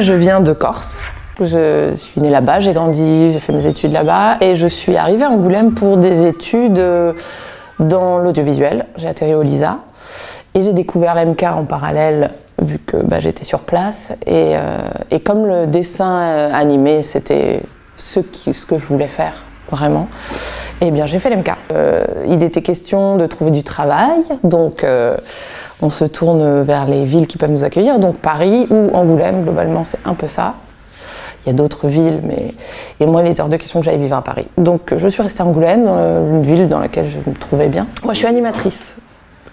Je viens de Corse. Je suis née là-bas, j'ai grandi, j'ai fait mes études là-bas et je suis arrivée à Angoulême pour des études dans l'audiovisuel. J'ai atterri au LISA et j'ai découvert l'MK en parallèle vu que j'étais sur place et comme le dessin animé c'était ce que je voulais faire vraiment, et bien j'ai fait l'MK. Il était question de trouver du travail, donc on se tourne vers les villes qui peuvent nous accueillir, donc Paris ou Angoulême, globalement c'est un peu ça. Il y a d'autres villes, et moi, il était hors de question que j'aille vivre à Paris. Donc, je suis restée à Angoulême, une ville dans laquelle je me trouvais bien. Moi, je suis animatrice.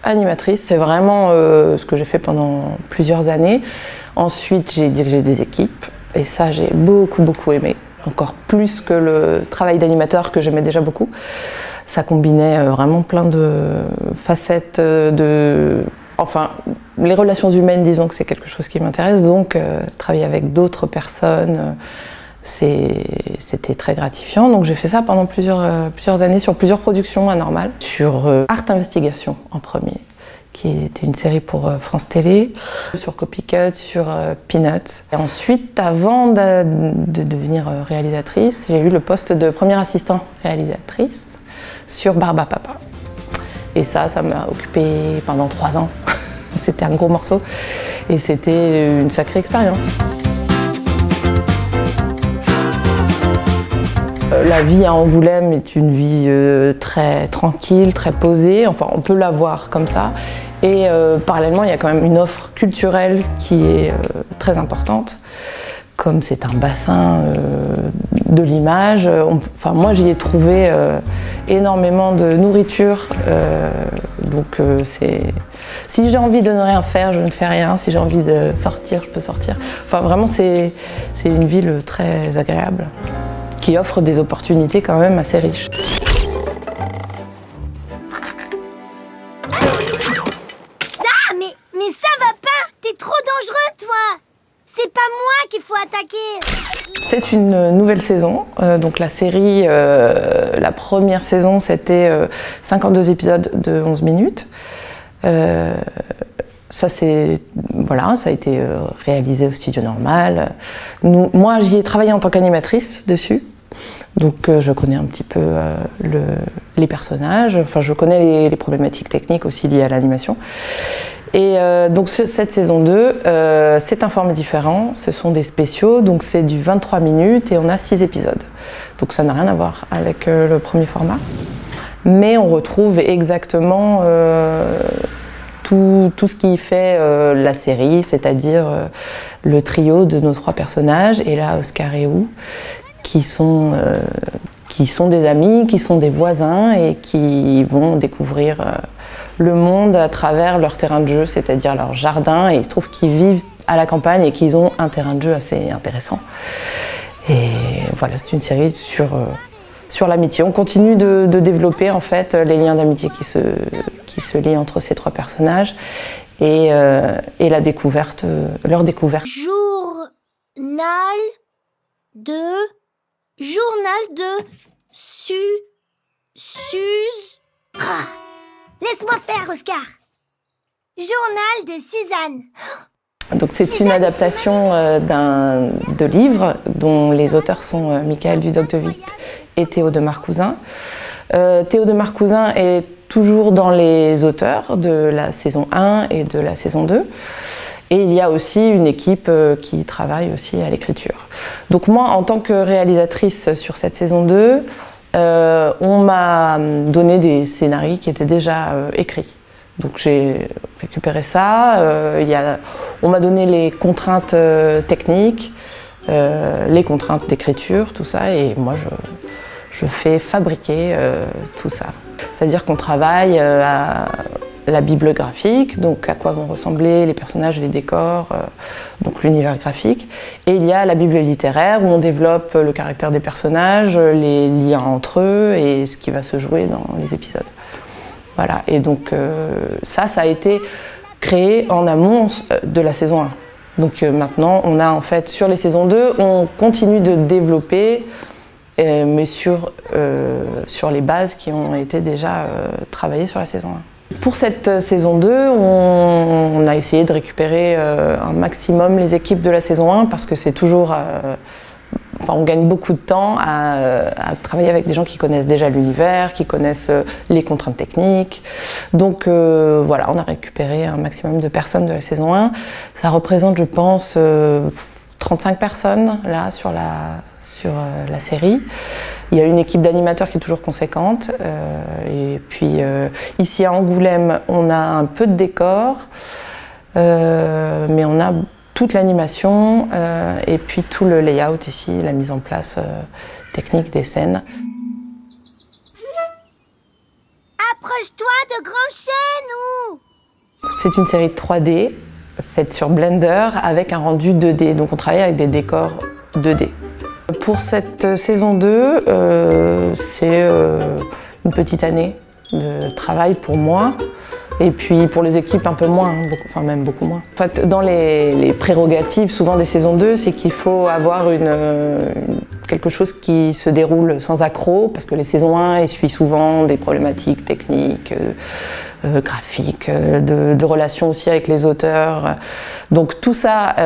Animatrice, c'est vraiment ce que j'ai fait pendant plusieurs années. Ensuite, j'ai dirigé des équipes, et ça, j'ai beaucoup aimé. Encore plus que le travail d'animateur que j'aimais déjà beaucoup. Ça combinait vraiment plein de facettes Enfin, les relations humaines, disons que c'est quelque chose qui m'intéresse, donc travailler avec d'autres personnes, c'était très gratifiant. Donc j'ai fait ça pendant plusieurs années sur plusieurs productions anormales. Sur Art Investigation en premier, qui était une série pour France Télé, sur Copycut, sur Peanuts. Et ensuite, avant de devenir réalisatrice, j'ai eu le poste de première assistant réalisatrice sur Barbapapa. Et ça m'a occupée pendant 3 ans. C'était un gros morceau et c'était une sacrée expérience. La vie à Angoulême est une vie très tranquille, très posée, enfin on peut la voir comme ça. Et parallèlement, il y a quand même une offre culturelle qui est très importante. Comme c'est un bassin de l'image, moi j'y ai trouvé énormément de nourriture, donc si j'ai envie de ne rien faire, je ne fais rien, si j'ai envie de sortir, je peux sortir. Enfin vraiment c'est une ville très agréable, qui offre des opportunités quand même assez riches. Ah mais ça va pas, t'es trop dangereux toi. C'est pas moi qu'il faut attaquer. C'est une nouvelle saison, donc la série, la première saison c'était 52 épisodes de 11 minutes. Ça a été réalisé au studio normal. Moi j'y ai travaillé en tant qu'animatrice dessus, donc je connais un petit peu les personnages, enfin je connais les problématiques techniques aussi liées à l'animation. Et donc cette saison 2, c'est un format différent, ce sont des spéciaux, donc c'est du 23 minutes et on a 6 épisodes. Donc ça n'a rien à voir avec le premier format. Mais on retrouve exactement tout ce qui fait la série, c'est-à-dire le trio de nos 3 personnages, Ella, Oscar et Ou, qui sont des amis, qui sont des voisins et qui vont découvrir le monde à travers leur terrain de jeu, c'est-à-dire leur jardin, et il se trouve qu'ils vivent à la campagne et qu'ils ont un terrain de jeu assez intéressant. Et voilà, c'est une série sur l'amitié. On continue de développer en fait les liens d'amitié qui se lient entre ces 3 personnages et leur découverte. Journal de Suze. Ah, laisse-moi faire, Oscar. Journal de Suzanne. Donc c'est une adaptation de livres dont les auteurs sont Michael Dudoc de Witt et Théo de Marcousin. Théo de Marcousin est toujours dans les auteurs de la saison 1 et de la saison 2. Et il y a aussi une équipe qui travaille aussi à l'écriture. Donc moi, en tant que réalisatrice sur cette saison 2, on m'a donné des scénarios qui étaient déjà écrits. Donc j'ai récupéré ça, on m'a donné les contraintes techniques, les contraintes d'écriture, tout ça, et moi je fais fabriquer tout ça. C'est-à-dire qu'on travaille à la bible graphique, donc à quoi vont ressembler les personnages et les décors, donc l'univers graphique. Et il y a la bible littéraire où on développe le caractère des personnages, les liens entre eux et ce qui va se jouer dans les épisodes. Voilà, et donc ça a été créé en amont de la saison 1. Donc maintenant, on a en fait, sur les saisons 2, on continue de développer, mais sur les bases qui ont été déjà travaillées sur la saison 1. pour cette saison 2, on a essayé de récupérer un maximum les équipes de la saison 1 parce que c'est toujours... on gagne beaucoup de temps à travailler avec des gens qui connaissent déjà l'univers, qui connaissent les contraintes techniques. Donc voilà, on a récupéré un maximum de personnes de la saison 1. Ça représente, je pense, 35 personnes là sur la série. Il y a une équipe d'animateurs qui est toujours conséquente. Et puis ici à Angoulême, on a un peu de décor, mais on a toute l'animation et puis tout le layout ici, la mise en place technique des scènes. Approche-toi de Grand Chêne ou... C'est une série 3D faite sur Blender avec un rendu 2D, donc on travaille avec des décors 2D. Pour cette saison 2, c'est une petite année de travail pour moi. Et puis pour les équipes un peu moins, même beaucoup moins. En fait, dans les prérogatives souvent des saisons 2, c'est qu'il faut avoir quelque chose qui se déroule sans accroc, parce que les saisons 1 essuient souvent des problématiques techniques, graphiques, de relations aussi avec les auteurs. Donc tout ça,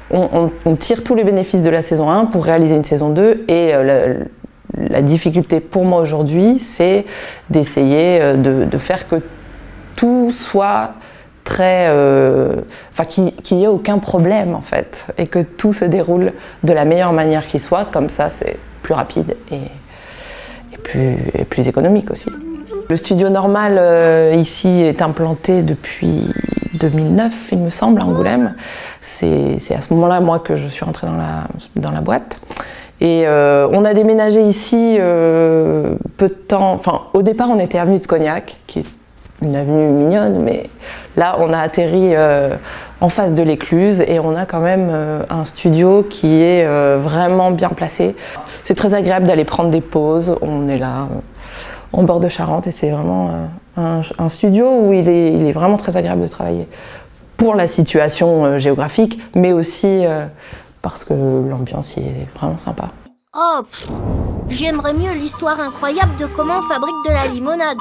on tire tous les bénéfices de la saison 1 pour réaliser une saison 2 et la difficulté pour moi aujourd'hui, c'est d'essayer de faire que tout soit très... qu'il n'y ait aucun problème en fait, et que tout se déroule de la meilleure manière qui soit, comme ça c'est plus rapide et plus économique aussi. Le studio Normal ici est implanté depuis 2009, il me semble, à Angoulême. C'est à ce moment-là, moi, que je suis rentrée dans la boîte. Et on a déménagé ici peu de temps. Enfin, au départ, on était avenue de Cognac, qui est une avenue mignonne, mais là, on a atterri en face de l'Écluse et on a quand même un studio qui est vraiment bien placé. C'est très agréable d'aller prendre des pauses. On est là, en bord de Charente, et c'est vraiment un studio où il est vraiment très agréable de travailler. Pour la situation géographique, mais aussi parce que l'ambiance y est vraiment sympa. Oh, j'aimerais mieux l'histoire incroyable de comment on fabrique de la limonade.